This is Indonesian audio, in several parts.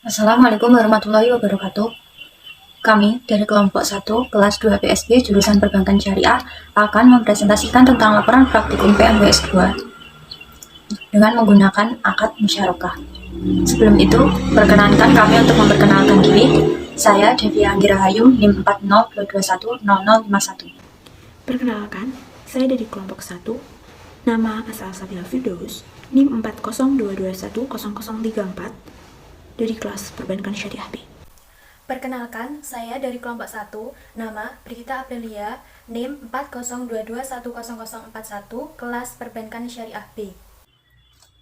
Assalamualaikum warahmatullahi wabarakatuh. Kami dari kelompok 1 kelas 2 PSB jurusan Perbankan Syariah akan mempresentasikan tentang laporan praktikum PMBS 2 dengan menggunakan akad musyarakah. Sebelum itu, perkenankan kami untuk memperkenalkan diri. Saya Devi Anggira Hayu, NIM 402210051. Perkenalkan, saya dari kelompok 1, nama asal Sabila Firdaus, NIM 402210034, dari kelas Perbankan Syariah B. Perkenalkan, saya dari kelompok 1, nama Brigita Aprilia, NIM 402210041, kelas Perbankan Syariah B.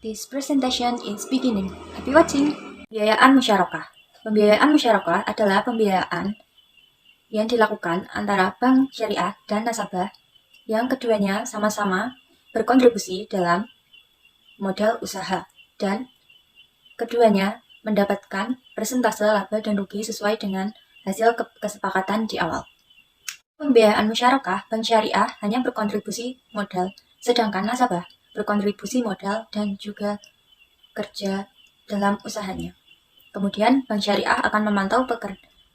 This presentation is beginning. Happy watching. Pembiayaan musyarakah. Pembiayaan musyarakah adalah pembiayaan yang dilakukan antara bank syariah dan nasabah yang keduanya sama-sama berkontribusi dalam modal usaha dan keduanya mendapatkan persentase laba dan rugi sesuai dengan hasil kesepakatan di awal. Pembiayaan musyarakah, bank syariah hanya berkontribusi modal, sedangkan nasabah berkontribusi modal dan juga kerja dalam usahanya. Kemudian, bank syariah akan memantau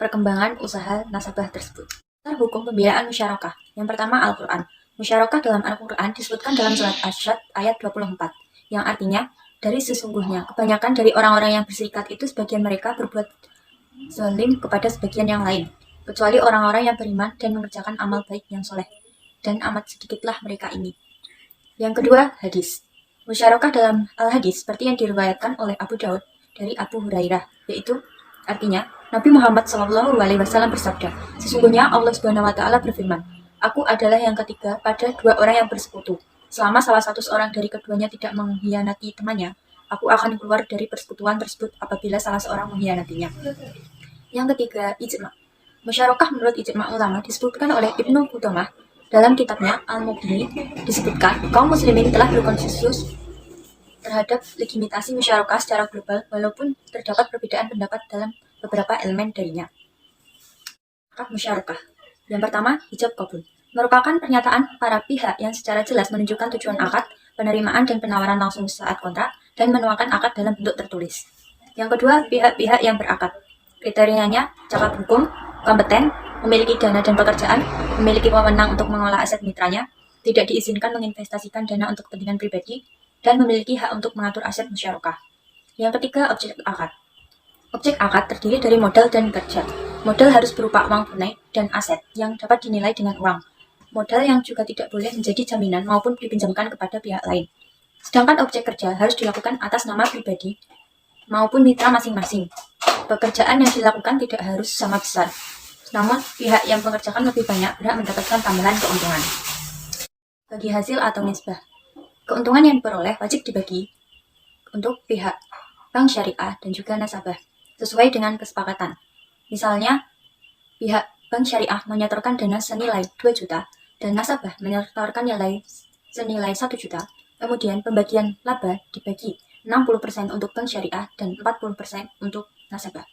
perkembangan usaha nasabah tersebut. Dasar hukum pembiayaan musyarakah. Yang pertama, Al-Quran. Musyarakah dalam Al-Quran disebutkan dalam surat Asy-Syad ayat 24, yang artinya, dari sesungguhnya, kebanyakan dari orang-orang yang berserikat itu sebagian mereka berbuat zalim kepada sebagian yang lain, kecuali orang-orang yang beriman dan mengerjakan amal baik yang soleh, dan amat sedikitlah mereka ini. Yang kedua, hadis. Musyarakah dalam al-hadis seperti yang diriwayatkan oleh Abu Daud dari Abu Hurairah, yaitu artinya Nabi Muhammad SAW bersabda, sesungguhnya Allah Subhanahu Wa Taala berfirman, Aku adalah yang ketiga pada dua orang yang bersekutu. Selama salah satu seorang dari keduanya tidak mengkhianati temannya, aku akan keluar dari persekutuan tersebut apabila salah seorang mengkhianatinya. Yang ketiga, ijma. Musyarakah menurut ijma ulama disebutkan oleh Ibnu Qudamah dalam kitabnya Al-Mughni, disebutkan kaum muslimin telah berkonsensus terhadap legitimasi musyarakah secara global walaupun terdapat perbedaan pendapat dalam beberapa elemen darinya. Akad musyarakah. Yang pertama, ijab qabul. Merupakan pernyataan para pihak yang secara jelas menunjukkan tujuan akad, penerimaan dan penawaran langsung saat kontrak, dan menuangkan akad dalam bentuk tertulis. Yang kedua, pihak-pihak yang berakad. Kriterianya cakap hukum, kompeten, memiliki dana dan pekerjaan, memiliki wewenang untuk mengolah aset mitranya, tidak diizinkan menginvestasikan dana untuk kepentingan pribadi, dan memiliki hak untuk mengatur aset musyarakah. Yang ketiga, objek akad. Objek akad terdiri dari modal dan kerja. Modal harus berupa uang tunai dan aset yang dapat dinilai dengan uang. Modal yang juga tidak boleh menjadi jaminan maupun dipinjamkan kepada pihak lain. Sedangkan objek kerja harus dilakukan atas nama pribadi maupun mitra masing-masing. Pekerjaan yang dilakukan tidak harus sama besar, namun pihak yang mengerjakan lebih banyak berhak mendapatkan tambahan keuntungan. Bagi hasil atau nisbah. Keuntungan yang diperoleh wajib dibagi untuk pihak bank syariah dan juga nasabah, sesuai dengan kesepakatan. Misalnya, pihak bank syariah menyetorkan dana senilai 2 juta dan nasabah menyetorkan nilai senilai 1 juta. Kemudian pembagian laba dibagi 60% untuk bank syariah dan 40% untuk nasabah.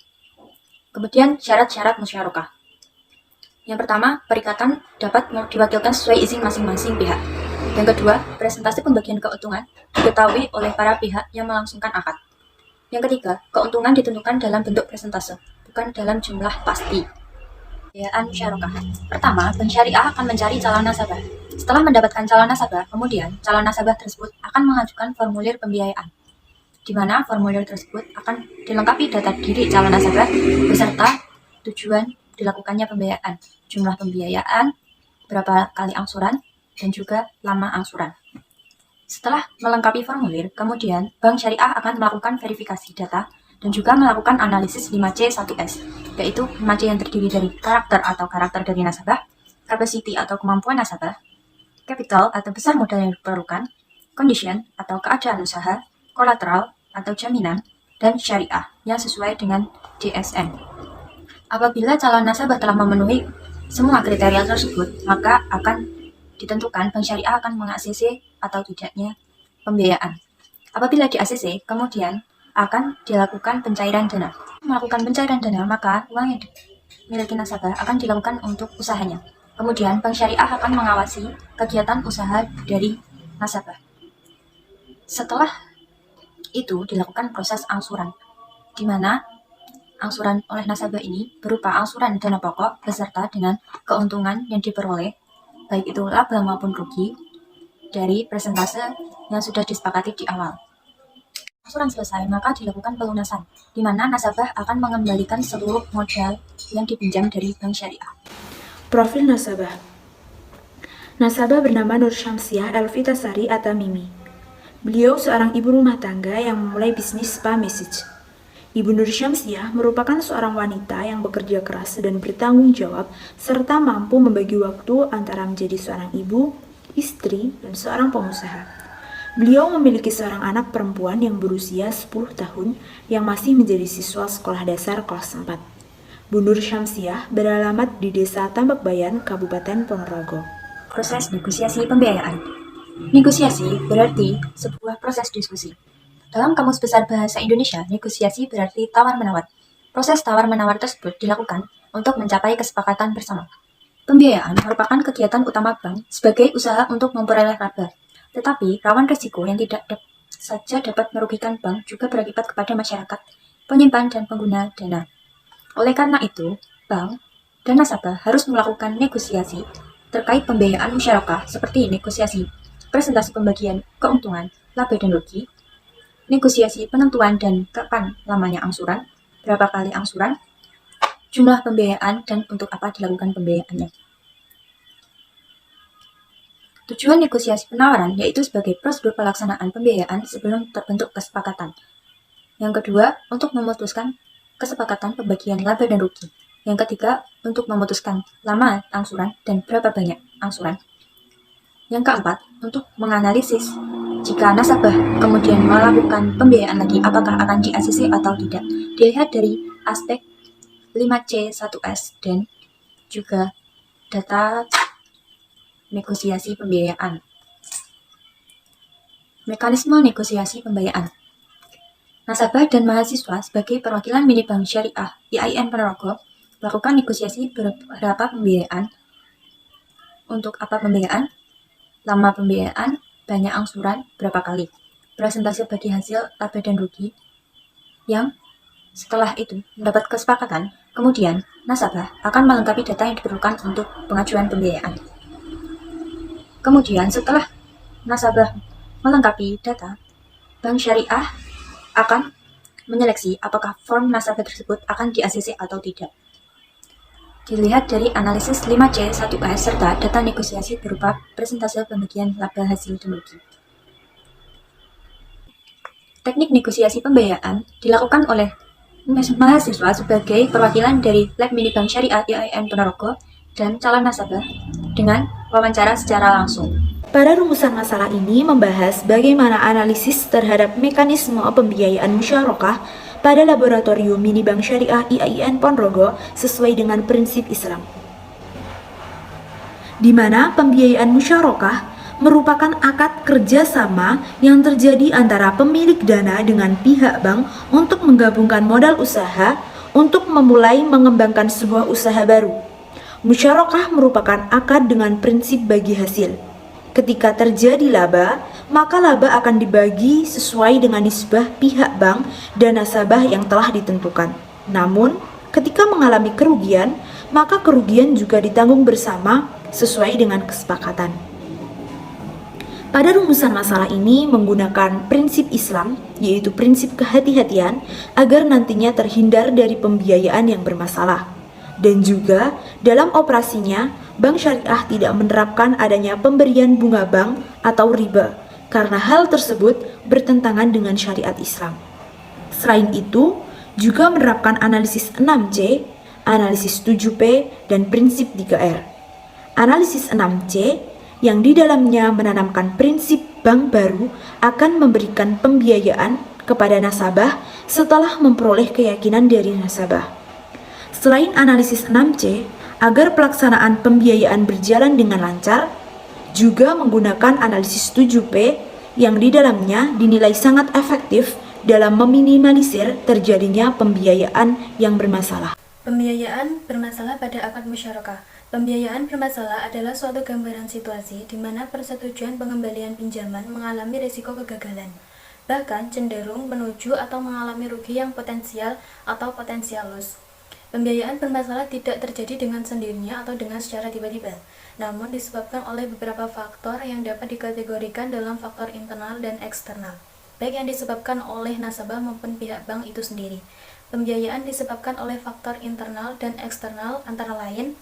Kemudian syarat-syarat musyarakah. Yang pertama, perikatan dapat diwakilkan sesuai izin masing-masing pihak. Yang kedua, presentasi pembagian keuntungan diketahui oleh para pihak yang melangsungkan akad. Yang ketiga, keuntungan ditentukan dalam bentuk presentase, bukan dalam jumlah pasti. Pembiayaan musyarakah. Pertama, bank syariah akan mencari calon nasabah. Setelah mendapatkan calon nasabah, kemudian calon nasabah tersebut akan mengajukan formulir pembiayaan, di mana formulir tersebut akan dilengkapi data diri calon nasabah beserta tujuan dilakukannya pembiayaan, jumlah pembiayaan, berapa kali angsuran, dan juga lama angsuran. Setelah melengkapi formulir, kemudian bank syariah akan melakukan verifikasi data dan juga melakukan analisis 5C1S, yaitu 5C yang terdiri dari karakter dari nasabah, capacity atau kemampuan nasabah, capital atau besar modal yang diperlukan, condition atau keadaan usaha, collateral atau jaminan, dan syariah yang sesuai dengan DSN. Apabila calon nasabah telah memenuhi semua kriteria tersebut, maka akan ditentukan bank syariah akan meng-ACC atau tidaknya pembiayaan. Apabila di ACC, kemudian akan dilakukan pencairan dana. Melakukan pencairan dana, maka uang yang dimiliki nasabah akan dilakukan untuk usahanya. Kemudian bank syariah akan mengawasi kegiatan usaha dari nasabah. Setelah itu dilakukan proses angsuran, di mana angsuran oleh nasabah ini berupa angsuran dana pokok beserta dengan keuntungan yang diperoleh, baik itu laba maupun rugi, dari persentase yang sudah disepakati di awal. Angsuran selesai, maka dilakukan pelunasan, di mana nasabah akan mengembalikan seluruh modal yang dipinjam dari bank syariah. Profil nasabah. Nasabah bernama Nur Syamsiah Elvita Sari Atamimi. Beliau seorang ibu rumah tangga yang memulai bisnis spa message. Ibu Nur Syamsiah merupakan seorang wanita yang bekerja keras dan bertanggung jawab serta mampu membagi waktu antara menjadi seorang ibu, istri, dan seorang pengusaha. Beliau memiliki seorang anak perempuan yang berusia 10 tahun yang masih menjadi siswa sekolah dasar kelas 4. Bu Nur Syamsiah beralamat di Desa Tambakbayan, Kabupaten Ponorogo. Proses negosiasi pembiayaan. Negosiasi berarti sebuah proses diskusi. Dalam Kamus Besar Bahasa Indonesia, negosiasi berarti tawar-menawar. Proses tawar-menawar tersebut dilakukan untuk mencapai kesepakatan bersama. Pembiayaan merupakan kegiatan utama bank sebagai usaha untuk memperoleh laba. Tetapi rawan risiko yang tidak saja dapat merugikan bank juga berakibat kepada masyarakat, penyimpan dan pengguna dana. Oleh karena itu, bank dan nasabah harus melakukan negosiasi terkait pembiayaan musyarakah seperti negosiasi presentasi pembagian keuntungan, laba dan rugi, negosiasi penentuan dan kapan lamanya angsuran, berapa kali angsuran, jumlah pembiayaan, dan untuk apa dilakukan pembiayaannya. Tujuan negosiasi penawaran yaitu sebagai prosedur pelaksanaan pembiayaan sebelum terbentuk kesepakatan. Yang kedua, untuk memutuskan kesepakatan pembagian laba dan rugi. Yang ketiga, untuk memutuskan lama angsuran dan berapa banyak angsuran. Yang keempat, untuk menganalisis jika nasabah kemudian melakukan pembiayaan lagi, apakah akan di ACC atau tidak. Dilihat dari aspek 5C1S dan juga data negosiasi pembiayaan. Mekanisme negosiasi pembiayaan. Nasabah dan mahasiswa sebagai perwakilan mini bank syariah IAIN Ponorogo melakukan negosiasi beberapa pembiayaan. Untuk apa pembiayaan? Lama pembiayaan, banyak angsuran, berapa kali, presentase bagi hasil laba dan rugi, yang setelah itu mendapat kesepakatan, kemudian nasabah akan melengkapi data yang diperlukan untuk pengajuan pembiayaan. Kemudian setelah nasabah melengkapi data, bank syariah akan menyeleksi apakah form nasabah tersebut akan di ACC atau tidak. Dilihat dari analisis 5C1S serta data negosiasi berupa presentase pembagian laba hasil dan rugi. Teknik negosiasi pembiayaan dilakukan oleh mahasiswa sebagai perwakilan dari Lab Mini Bank Syariah IAIN Ponorogo dan calon nasabah dengan wawancara secara langsung. Pada rumusan masalah ini membahas bagaimana analisis terhadap mekanisme pembiayaan musyarakah pada laboratorium Mini Bank Syariah IAIN Ponorogo sesuai dengan prinsip Islam. Di mana pembiayaan musyarakah merupakan akad kerjasama yang terjadi antara pemilik dana dengan pihak bank untuk menggabungkan modal usaha untuk memulai mengembangkan sebuah usaha baru. Musyarakah merupakan akad dengan prinsip bagi hasil. Ketika terjadi laba, maka laba akan dibagi sesuai dengan nisbah pihak bank dan nasabah yang telah ditentukan. Namun, ketika mengalami kerugian, maka kerugian juga ditanggung bersama sesuai dengan kesepakatan. Pada rumusan masalah ini menggunakan prinsip Islam, yaitu prinsip kehati-hatian, agar nantinya terhindar dari pembiayaan yang bermasalah. Dan juga dalam operasinya, bank syariah tidak menerapkan adanya pemberian bunga bank atau riba, karena hal tersebut bertentangan dengan syariat Islam. Selain itu, juga menerapkan analisis 6C, analisis 7P, dan prinsip 3R. Analisis 6C yang di dalamnya menanamkan prinsip bank baru akan memberikan pembiayaan kepada nasabah setelah memperoleh keyakinan dari nasabah. Selain analisis 6C, agar pelaksanaan pembiayaan berjalan dengan lancar, juga menggunakan analisis 7P yang di dalamnya dinilai sangat efektif dalam meminimalisir terjadinya pembiayaan yang bermasalah. Pembiayaan bermasalah pada akad musyarakah. Pembiayaan bermasalah adalah suatu gambaran situasi di mana persetujuan pengembalian pinjaman mengalami risiko kegagalan. bahkan cenderung menuju atau mengalami rugi yang potensial atau potensial loss. Pembiayaan bermasalah tidak terjadi dengan sendirinya atau dengan secara tiba-tiba, namun disebabkan oleh beberapa faktor yang dapat dikategorikan dalam faktor internal dan eksternal, baik yang disebabkan oleh nasabah maupun pihak bank itu sendiri. Pembiayaan disebabkan oleh faktor internal dan eksternal antara lain: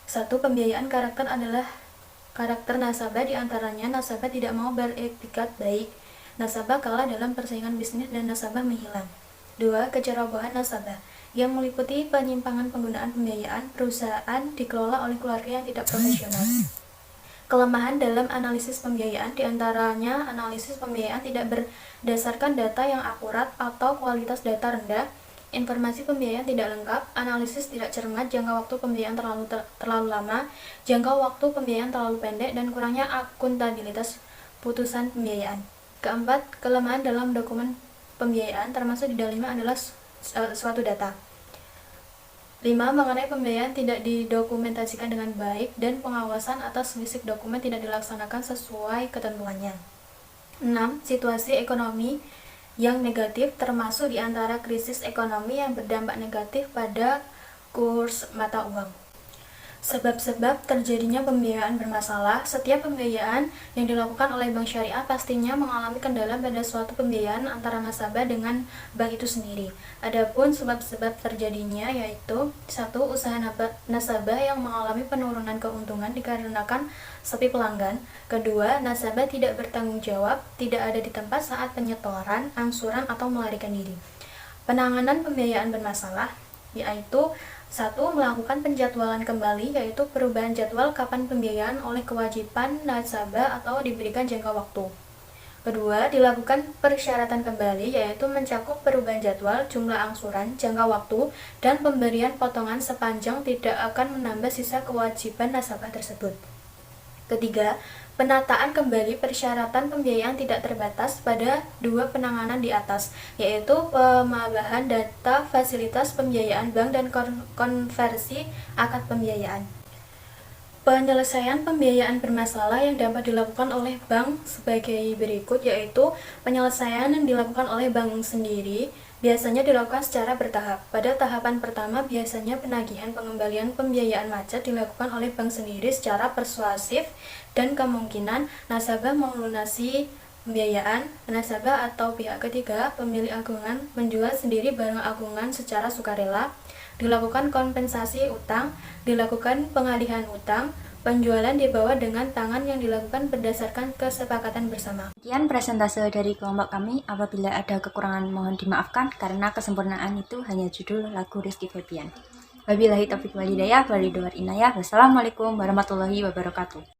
1. Pembiayaan karakter adalah karakter nasabah, diantaranya nasabah tidak mau beretikat baik, nasabah kalah dalam persaingan bisnis, dan nasabah menghilang. 2. Kecerobohan nasabah, yang meliputi penyimpangan penggunaan pembiayaan perusahaan dikelola oleh keluarga yang tidak profesional. Kelemahan dalam analisis pembiayaan, diantaranya analisis pembiayaan tidak berdasarkan data yang akurat atau kualitas data rendah, informasi pembiayaan tidak lengkap, analisis tidak cermat, jangka waktu pembiayaan terlalu lama, jangka waktu pembiayaan terlalu pendek, dan kurangnya akuntabilitas putusan pembiayaan. Keempat, kelemahan dalam dokumen pembiayaan, termasuk di dalamnya adalah suatu data. 5. Mengenai pembiayaan tidak didokumentasikan dengan baik dan pengawasan atas fisik dokumen tidak dilaksanakan sesuai ketentuannya. 6. Situasi ekonomi yang negatif, termasuk di antara krisis ekonomi yang berdampak negatif pada kurs mata uang. Sebab-sebab terjadinya pembiayaan bermasalah. Setiap pembiayaan yang dilakukan oleh bank syariah pastinya mengalami kendala pada suatu pembiayaan antara nasabah dengan bank itu sendiri. Adapun sebab-sebab terjadinya yaitu: 1. Usaha nasabah yang mengalami penurunan keuntungan dikarenakan sepi pelanggan. 2. Nasabah tidak bertanggung jawab, tidak ada di tempat saat penyetoran, angsuran, atau melarikan diri. Penanganan pembiayaan bermasalah yaitu: 1. Melakukan penjadwalan kembali, yaitu perubahan jadwal kapan pembiayaan oleh kewajiban nasabah atau diberikan jangka waktu. 2. Dilakukan persyaratan kembali, yaitu mencakup perubahan jadwal, jumlah angsuran, jangka waktu, dan pemberian potongan sepanjang tidak akan menambah sisa kewajiban nasabah tersebut. 3. Penataan kembali persyaratan pembiayaan tidak terbatas pada 2 penanganan di atas, yaitu penambahan data fasilitas pembiayaan bank dan konversi akad pembiayaan. Penyelesaian pembiayaan bermasalah yang dapat dilakukan oleh bank sebagai berikut, yaitu penyelesaian yang dilakukan oleh bank sendiri biasanya dilakukan secara bertahap. Pada tahapan pertama, biasanya penagihan pengembalian pembiayaan macet dilakukan oleh bank sendiri secara persuasif, dan kemungkinan nasabah melunasi pembiayaan, nasabah atau pihak ketiga, pemilik agungan, menjual sendiri barang agungan secara sukarela, dilakukan kompensasi utang, dilakukan pengalihan utang, penjualan dibawa dengan tangan yang dilakukan berdasarkan kesepakatan bersama. Sekian presentase dari kelompok kami. Apabila ada kekurangan mohon dimaafkan karena kesempurnaan itu hanya judul lagu Rizky Febian. Wabillahi taufiq wal hidayah, walhidayah. Wassalamualaikum warahmatullahi wabarakatuh.